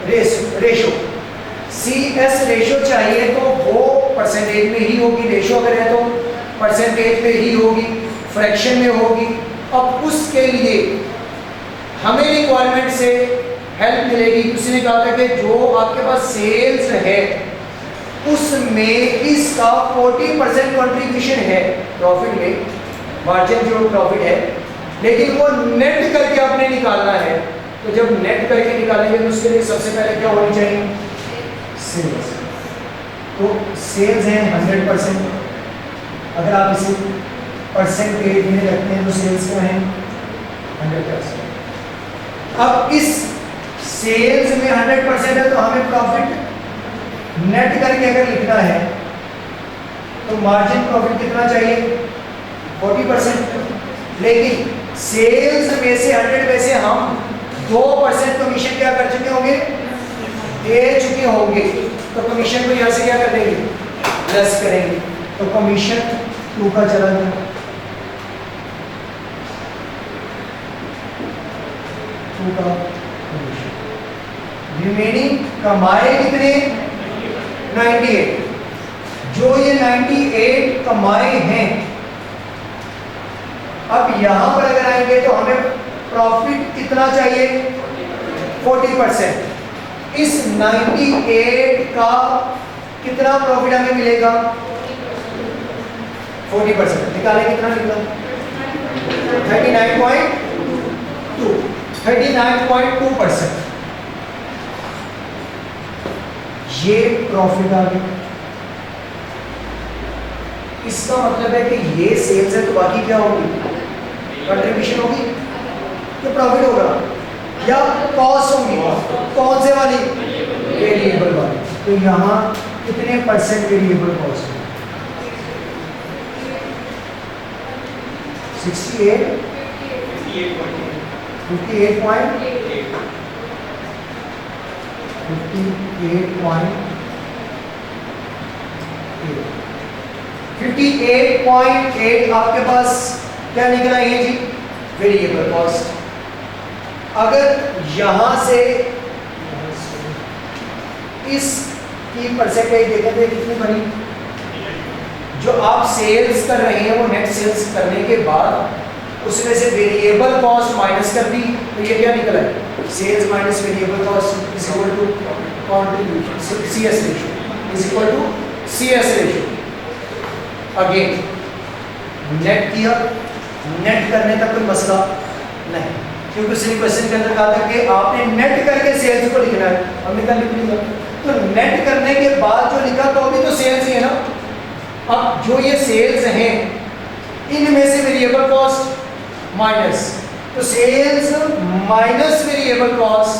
Ratio CS ratio चाहिए तो वो परसेंटेज में ही होगी, रेशो अगर है तो परसेंटेज में ही होगी, फ्रैक्शन में होगी। अब उसके लिए हमें रिक्वायरमेंट से हेल्प मिलेगी। उसने कहा था कि जो आपके पास सेल्स है उसमें इसका 40% कंट्रीब्यूशन है प्रॉफिट में, मार्जिन जो प्रॉफिट है, लेकिन वो नेट करके आपने निकालना है। तो जब नेट करके निकालेंगे तो उसके लिए सबसे पहले क्या होनी चाहिए? सेल्स। तो सेल्स है 100%। अगर आप इसे परसेंटेज में रखते हैं तो सेल्स क्या है? 100%। अब इस सेल्स में 100% है तो हमें प्रॉफिट नेट करके अगर लिखना है तो मार्जिन प्रॉफिट कितना चाहिए? 40%। लेकिन सेल्स में से 100 में से हम 2% कमीशन क्या कर चुके होंगे? दे चुके होंगे। तो कमीशन को यहाँ से क्या कर देंगे? प्लस करेंगे। तो कमीशन 2 का चला गया, 2 का कमीशन। रिमेनिंग कमाए कितने? 98। जो ये 98 कमाए हैं, अब यहां पर अगर आएंगे तो हमें प्रॉफिट कितना चाहिए? 40%। इस 98 का कितना प्रॉफिट हमें मिलेगा? 40%। निकालें कितना निकला? 39.2। 39.2% ये प्रॉफिट आ गया। इसका मतलब है कि ये सेल्स है तो बाकी क्या होगी? कंट्रीब्यूशन होगी, तो प्रॉफिट होगा, या कॉस्ट होगी? कौन से वाली? वेरिएबल वाली। तो यहाँ कितने परसेंट वेरिएबल कॉस्ट है? 68, 58.8 आपके पास क्या निकला है जी? Variable cost. अगर यहां से इसकी परसेंटेज देखें तो कितनी बनी? जो आप सेल्स कर रहे हैं वो नेट सेल्स करने के बाद उसमें से वेरिएबल कॉस्ट माइनस कर दी, तो ये क्या निकला है? Sales minus variable cost is equal to contribution, CS ratio is equal to CS ratio. Again net किया, नेट करने का कोई मसला नहीं, क्योंकि उसने क्वेश्चन के अंदर कहा था कि आपने नेट करके सेल्स को लिखना है, हमने कहा लिख लिया। तो नेट करने के बाद जो लिखा तो अभी तो सेल्स ही है ना। अब जो ये सेल्स हैं इनमें से वेरिएबल कॉस्ट माइनस, तो sales minus variable cost,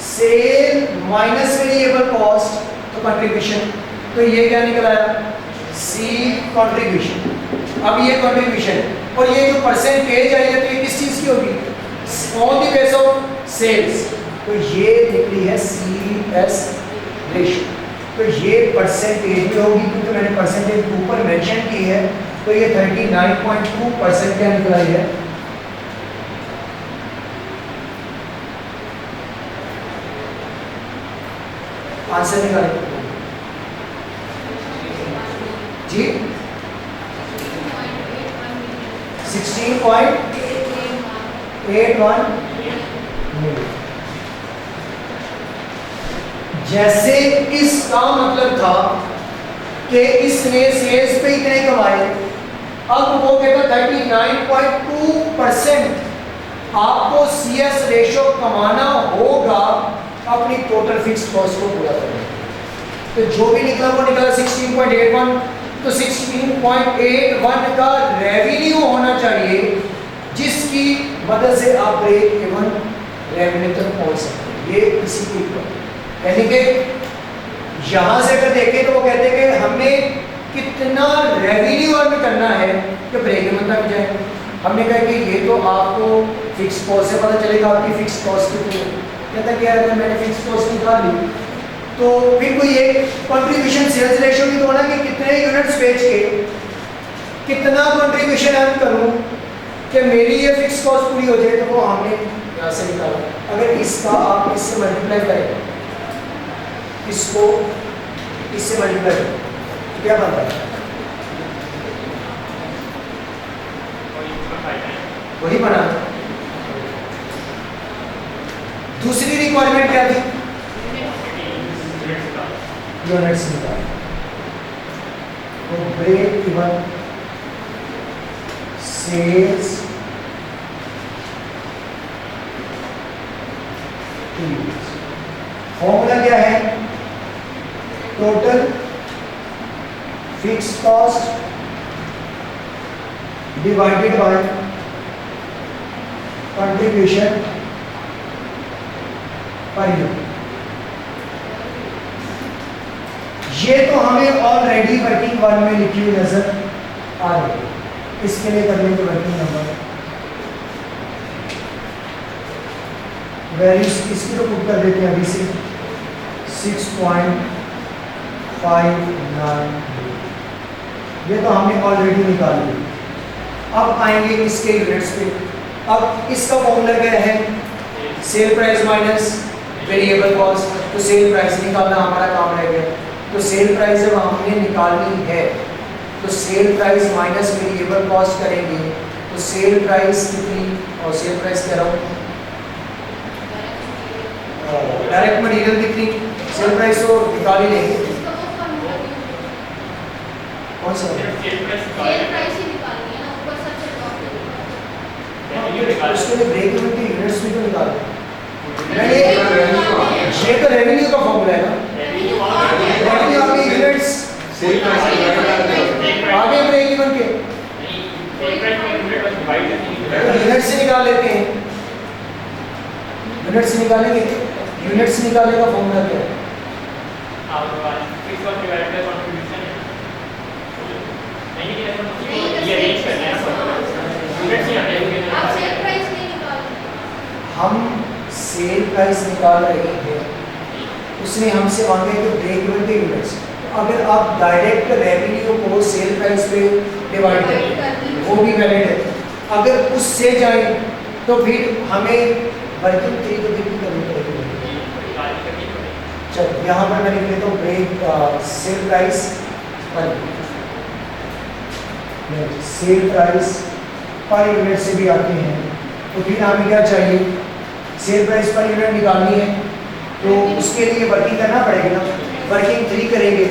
sale minus variable cost, तो कंट्रीब्यूशन। तो ये क्या निकल आया? C contribution. अब ये कंट्रीब्यूशन और ये जो परसेंटेज आई है तो ये किस चीज की होगी? On the base of sales. तो ये निकली है CS रेशियो। तो ये परसेंटेज में होगी क्योंकि मैंने परसेंटेज ऊपर मेंशन की है। तो ये 39.2% क्या निकला है? आंसर निकालें जी। 16.81 मिलियन। जैसे इसका मतलब था कि इसने सेल्स पे इतने कमाए, अब वो कहता 39.2% आपको CS रेशो कमाना होगा अपनी टोटल फिक्स्ड कॉस्ट को पूरा करने। तो जो भी निकला वो निकला 16.81। तो 16.81 का रेवेन्यू होना चाहिए जिसकी मदद से आप ब्रेक इवन रेवेन्यू तक पहुंच सकते हैं। ये इसी के ऊपर यानी कि यहाँ से अगर देखें तो वो कहते हैं कि हमें कितना रेवेन्यू अर्न करना है कि ब्रेक इवन तक जाए। हमने कहा कि ये तो आपको फिक्स कॉस्ट से पता चलेगा आपकी फिक्स कॉस्ट कितनी है। कहता कि यार मैंने फिक्स कॉस्ट निकाल ली तो फिर कोई एक कंट्रीब्यूशन सेल्स रेशियो भी तो होना कि कितने यूनिट्स बेच के कितना कंट्रीब्यूशन अर्न करूं कि मेरी ये फिक्स कॉस्ट पूरी हो जाए। तो वो हमने यहाँ से निकाला। अगर इसका आप इससे मल्टीप्लाई करें इसको इससे मल्टीप्लाई करो तो क्या बनता है? वही बना। दूसरी रिक्वायरमेंट क्या थी? यूनिट्स निकाल। तो ब्रेक इवन सेल्स फॉर्मूला क्या है? Total fixed cost divided by contribution per unit. ये तो हमें ऑलरेडी वर्किंग वन में लिखी हुई नजर आ रही है। इसके लिए कर लेंगे वर्किंग नंबर वैल्यूज इसकी तो पुट कर देते हैं अभी से 6.59। ये तो हमने ऑलरेडी निकाल लिया। अब आएंगे इसके यूनिट्स पे। अब इसका फॉर्मूला क्या है? Sale price minus variable cost. तो सेल प्राइस निकालना हमारा काम रह गया। तो सेल प्राइस जब हमने निकालनी है तो sale price minus variable cost करेंगे। तो सेल प्राइस कितनी, और सेल प्राइस कह रहा हूँ डायरेक्ट मटेरियल कितनी, सेल प्राइस तो निकाल ही लेंगे। कौन सा? उसके लिए ब्रेक इवन के यूनिट्स भी तो निकाल। ये तो रेवेन्यू का फॉर्मूला है ना। रेवेन्यू आपके यूनिट्स आगे ब्रेक इवन के यूनिट से निकाल लेते हैं। यूनिट से निकालेंगे। यूनिट से निकालने का फॉर्मूला क्या है? हम सेल प्राइस निकाल रहे हैं, उसने हमसे मांगे कि ब्रेक इवन के यूनिट्स। अगर आप डायरेक्ट रेवेन्यू को सेल प्राइस पे डिवाइड करें वो भी वैलिड है। अगर उससे जाए तो फिर हमें वर्किंग थ्री को भी करनी पड़ेगी। चलो यहाँ पर मैं लिख लेता हूँ ब्रेक सेल प्राइस पर सेल प्राइस पर यूनिट से भी आते हैं। तो फिर हमें क्या चाहिए? सेल प्राइस पर यूनिट निकालनी है तो उसके लिए वर्किंग करना पड़ेगा ना। वर्किंग थ्री करेंगे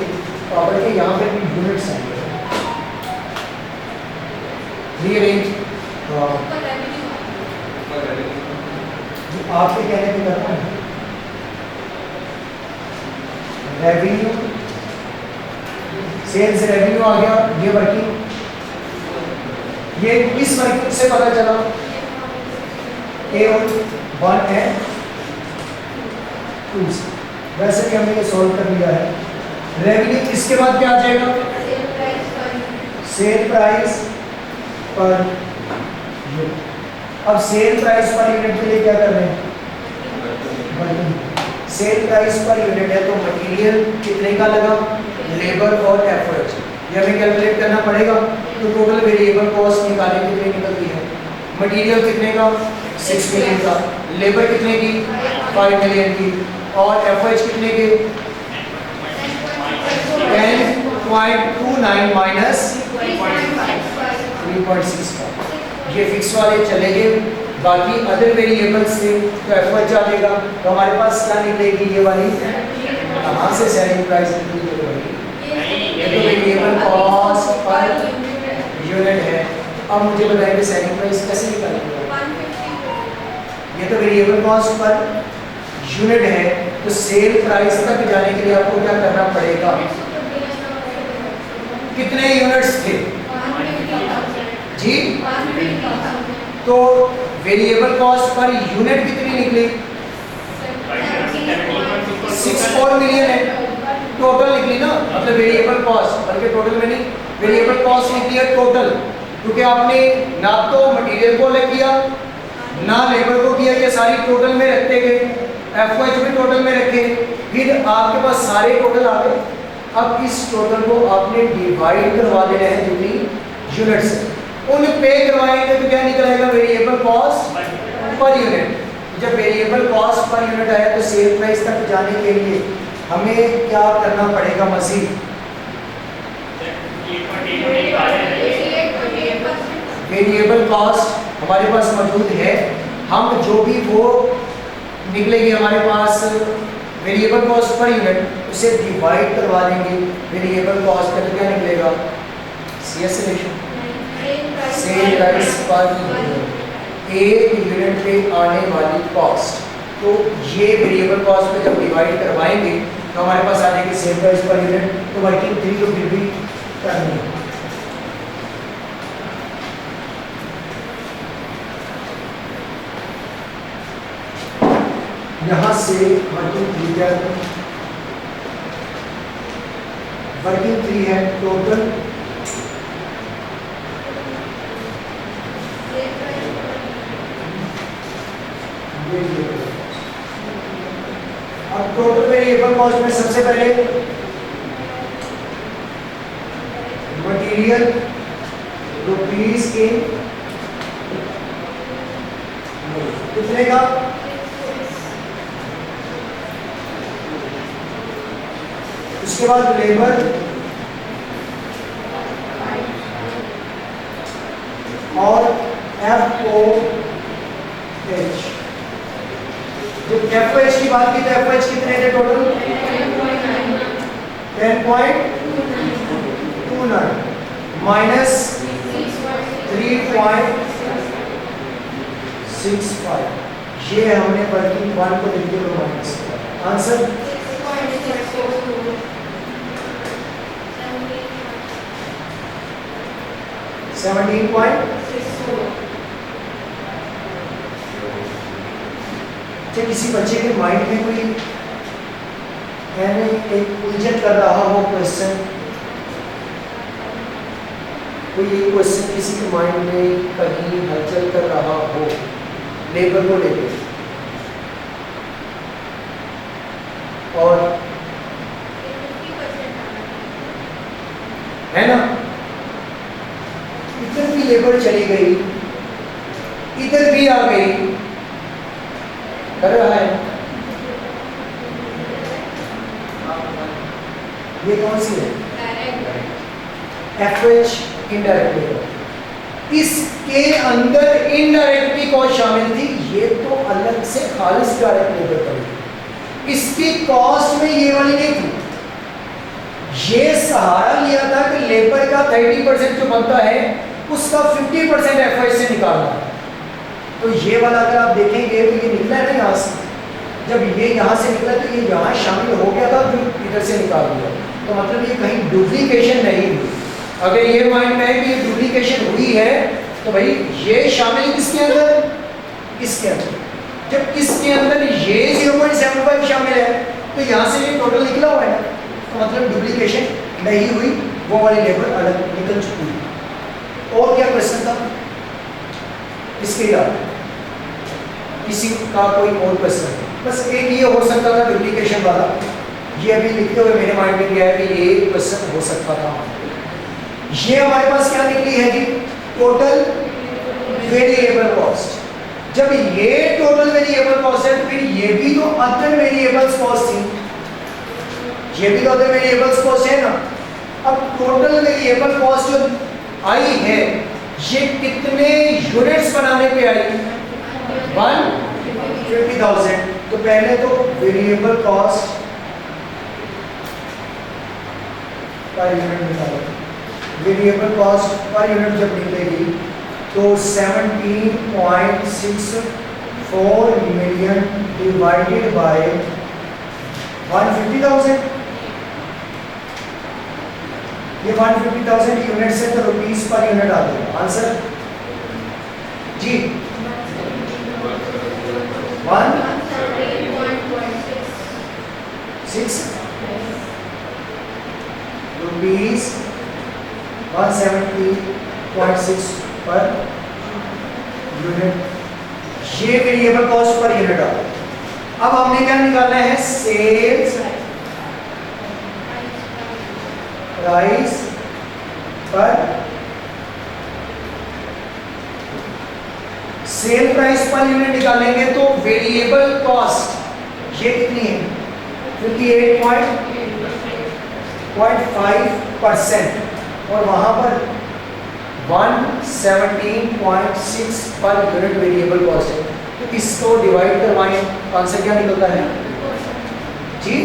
प्रॉपर के यहाँ पर भी यूनिट्स आएंगे। रीअरेंज आपके कहने पे करना है। रेवेन्यू सेल्स रेवेन्यू आ गया। ये वर्किंग, ये किस वर्किंग से पता चला? A1 है 2 से। वैसे भी हमने ये सॉल्व कर लिया है। रेवेन्यू इसके बाद क्या आ जाएगा? Sale price per unit. अब सेल प्राइस पर यूनिट के लिए क्या कर रहे हैं? सेल प्राइस पर यूनिट है तो मटेरियल कितने का लगा, लेबर और एफर्ट, ये हमें कैलकुलेट करना पड़ेगा। तो टोटल वेरिएबल कॉस्ट निकालें कितने निकलती है। मटेरियल कितने का 6 मिलियन का, लेबर कितने की 5 मिलियन की, और एफर्ट कितने के 10.29 माइनस 3.6 का। ये फिक्स वाले चले गए। बाकी अदर वेरिएबल से तो एफर्ट जाएगा तो हमारे पास क्या निकलेगी? ये वाली कहाँ से सेलिंग प्राइस निकलेगी? ये तो वेरिएबल कॉस्ट पर यूनिट है। अब मुझे बताइए सेलिंग प्राइस कैसे निकालेंगे? ये तो वेरिएबल कॉस्ट पर यूनिट है तो सेल प्राइस तक जाने के लिए आपको क्या करना पड़ेगा? कितने यूनिट्स थे जी? तो वेरिएबल कॉस्ट पर यूनिट कितनी निकली? 64 मिलियन है टोटल निकली ना, मतलब वेरिएबल कॉस्ट, बल्कि टोटल में नहीं, वेरिएबल कॉस्ट निकली है टोटल। क्योंकि आपने ना तो मटेरियल को अलग किया ना लेबर को किया, ये सारी टोटल में रखते गए। एफओएच भी टोटल में रखे, फिर आपके पास सारे टोटल आ गए। अब इस टोटल को आपने डिवाइड करवा देना है जितनी यूनिट से, उन पे करवाएंगे तो क्या निकलेगा? Variable cost per unit. जब वेरिएबल कॉस्ट पर यूनिट आया तो सेल प्राइस तक जाने के लिए हमें क्या करना पड़ेगा मजीद? वेरिएबल कॉस्ट हमारे पास मौजूद है, हम जो भी वो निकलेगी हमारे पास वेरिएबल कॉस्ट पर यूनिट उसे डिवाइड करवा देंगे। वेरिएबल कॉस्ट का तो क्या निकलेगा? CS ratio, sale price per unit, एक यूनिट पे आने वाली कॉस्ट। तो ये वेरिएबल कॉस्ट पे जब डिवाइड करवाएंगे तो हमारे पास आ जाएगी सेल प्राइस पर यूनिट। तो वर्किंग 3 तो फिर भी करनी है। यहाँ से वर्किंग 3 क्या है? वर्किंग 3 है टोटल वेरिएबल। अब टोटल वेरिएबल कॉस्ट में सबसे पहले मटेरियल रुपीज इन कितने का? उसके बाद लेबर और FOH। जब FOH की बात की तो FOH कितने थे टोटल? 10.29 माइनस 3.65। ये हमने वर्किंग 1 को लिख दिया माइनस। आंसर 17.64। जब किसी बच्चे के माइंड में कोई एक उलझन कर रहा हो क्वेश्चन, कोई एक क्वेश्चन किसी के माइंड में कहीं हलचल कर रहा हो लेबर को लेकर, और है ना, इधर भी लेबर चली गई, इधर भी आ गई, कर रहा है। ये कौन सी है? FOH indirect labour. इसके अंदर इनडायरेक्टली कॉस्ट शामिल थी, ये तो अलग से खालिस डायरेक्ट लेबर पड़ेगी। इसकी कॉस्ट में ये वाली नहीं थी। ये सहारा लिया था कि लेबर का 30% जो बनता है उसका 50% FOH से निकालना है। तो ये वाला अगर आप देखेंगे तो ये निकला है ना यहाँ से, जब ये यहाँ से निकला तो ये यहाँ शामिल हो गया था, फिर इधर से निकाल दिया। तो मतलब ये कहीं डुप्लीकेशन नहीं हुई। अगर ये माइंड में है कि ये डुप्लीकेशन हुई है तो भाई ये शामिल किसके अंदर? इसके अंदर। जब इसके अंदर ये 0.75 शामिल है तो यहाँ से ये टोटल निकला हुआ है, तो मतलब डुप्लीकेशन नहीं हुई, वो वाली लेबर अलग निकल चुकी है। और क्या क्वेश्चन था इसके अलावा? किसी का कोई और क्वेश्चन? बस एक ये हो सकता था डुप्लीकेशन वाला, ये अभी लिखते हुए मेरे माइंड में गया है कि ये क्वेश्चन हो सकता था। ये हमारे पास क्या निकली है जी? Total variable cost. जब ये टोटल वेरिएबल कॉस्ट है तो फिर ये भी तो अदर वेरिएबल्स कॉस्ट थी, ये भी तो अदर वेरिएबल्स कॉस्ट है ना। अब टोटल वेरिएबल कॉस्ट जो आई है ये कितने यूनिट्स बनाने पे आई? 150,000। तो पहले तो वेरिएबल कॉस्ट पर यूनिट निकालो। वेरिएबल कॉस्ट पर यूनिट जब निकलेगी तो 17.64 मिलियन डिवाइडेड बाय 150,000। ये 150,000 यूनिट से तो रुपीस पर यूनिट आ जाएगा। आंसर जी 117.6 रुपीस 170.6 पर यूनिट। ये वेरिएबल कॉस्ट पर यूनिट आ गया। अब हमने क्या निकालना है? सेल्स प्राइस पर सेल प्राइस पर यूनिट निकालेंगे तो वेरिएबल कॉस्ट ये कितनी है? 58.5% और वहाँ पर 117.6 पर यूनिट वेरिएबल कॉस्ट है। तो इसको डिवाइड करवाएं, आंसर क्या निकलता है जी?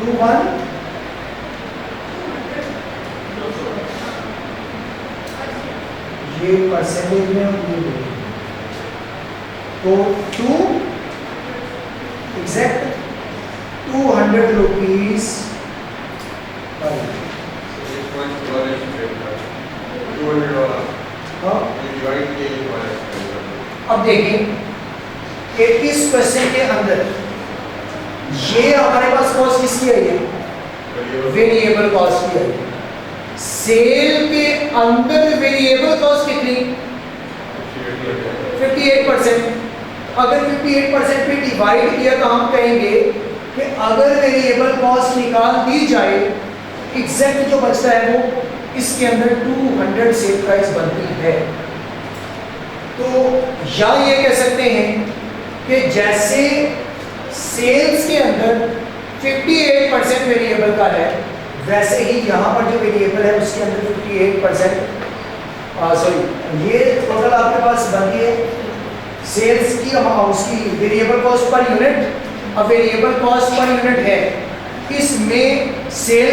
21 ये परसेंटेज में और ये तो 2 एग्जैक्ट 200 रुपीज पर अब देखिए 80% के अंदर ये हमारे पास कॉस्ट किसकी आई है? वेरिएबल कॉस्ट की आई है। सेल के अंदर वेरिएबल कॉस्ट कितनी? 58%। अगर 58% पे डिवाइड किया तो हम कहेंगे कि अगर वेरिएबल कॉस्ट निकाल दी जाए एग्जैक्ट जो बचता है वो इसके अंदर 200 सेल प्राइस बनती है। तो या ये कह सकते हैं कि जैसे सेल्स के अंदर 58% वेरिएबल का है वैसे ही यहाँ पर जो वेरिएबल है उसके अंदर 58% सॉरी ये टोटल आपके पास बनती है सेल्स की उसकी वेरिएबल कॉस्ट पर यूनिट। अब वेरिएबल कॉस्ट पर यूनिट है इसमें सेल